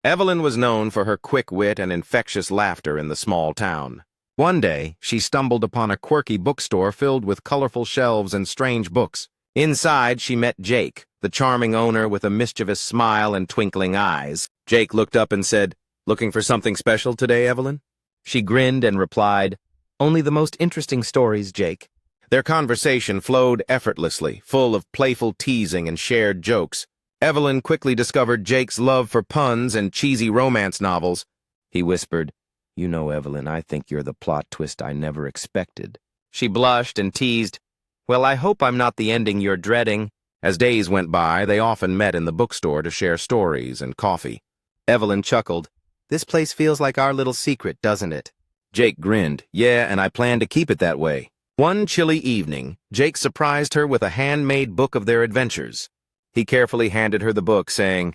Evelyn was known for her quick wit and infectious laughter in the small town. One day, she stumbled upon a quirky bookstore filled with colorful shelves and strange books. Inside, she met Jake, the charming owner with a mischievous smile and twinkling eyes. Jake looked up and said, "Looking for something special today, Evelyn?" She grinned and replied, "Only the most interesting stories, Jake." Their conversation flowed effortlessly, full of playful teasing and shared jokes. Evelyn quickly discovered Jake's love for puns and cheesy romance novels. He whispered, "You know, Evelyn, I think you're the plot twist I never expected." She blushed and teased, "Well, I hope I'm not the ending you're dreading." As days went by, they often met in the bookstore to share stories and coffee. Evelyn chuckled, "This place feels like our little secret, doesn't it?" Jake grinned, "Yeah, and I plan to keep it that way." One chilly evening, Jake surprised her with a handmade book of their adventures. He carefully handed her the book, saying,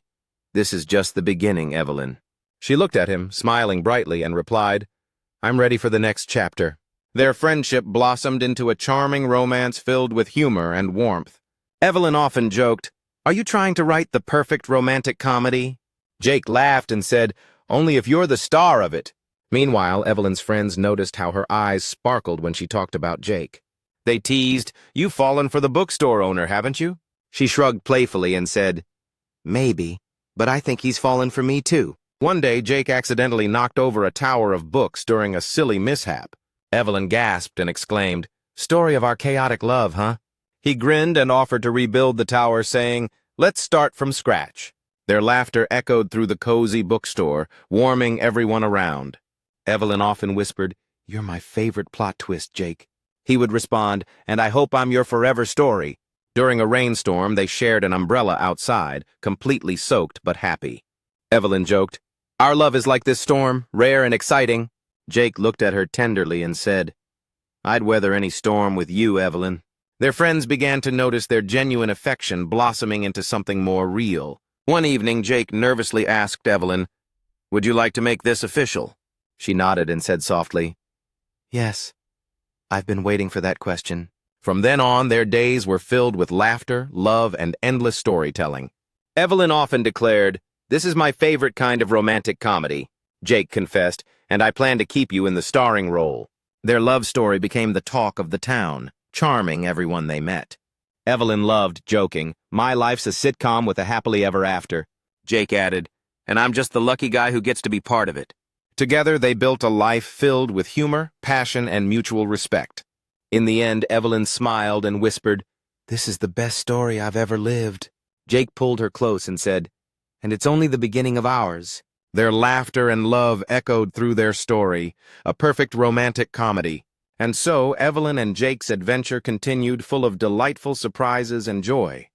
"This is just the beginning, Evelyn." She looked at him, smiling brightly, and replied, "I'm ready for the next chapter." Their friendship blossomed into a charming romance filled with humor and warmth. Evelyn often joked, "Are you trying to write the perfect romantic comedy?" Jake laughed and said, "Only if you're the star of it." Meanwhile, Evelyn's friends noticed how her eyes sparkled when she talked about Jake. They teased, "You've fallen for the bookstore owner, haven't you?" She shrugged playfully and said, "Maybe, but I think he's fallen for me too." One day, Jake accidentally knocked over a tower of books during a silly mishap. Evelyn gasped and exclaimed, "Story of our chaotic love, huh?" He grinned and offered to rebuild the tower, saying, "Let's start from scratch." Their laughter echoed through the cozy bookstore, warming everyone around. Evelyn often whispered, "You're my favorite plot twist, Jake." He would respond, "And I hope I'm your forever story." During a rainstorm, they shared an umbrella outside, completely soaked but happy. Evelyn joked, "Our love is like this storm, rare and exciting." Jake looked at her tenderly and said, "I'd weather any storm with you, Evelyn." Their friends began to notice their genuine affection blossoming into something more real. One evening, Jake nervously asked Evelyn, "Would you like to make this official?" She nodded and said softly, "Yes, I've been waiting for that question." From then on, their days were filled with laughter, love, and endless storytelling. Evelyn often declared, "This is my favorite kind of romantic comedy." Jake confessed, "And I plan to keep you in the starring role." Their love story became the talk of the town, charming everyone they met. Evelyn loved joking, "My life's a sitcom with a happily ever after." Jake added, "And I'm just the lucky guy who gets to be part of it." Together, they built a life filled with humor, passion, and mutual respect. In the end, Evelyn smiled and whispered, "This is the best story I've ever lived." Jake pulled her close and said, "And it's only the beginning of ours." Their laughter and love echoed through their story, a perfect romantic comedy. And so, Evelyn and Jake's adventure continued, full of delightful surprises and joy.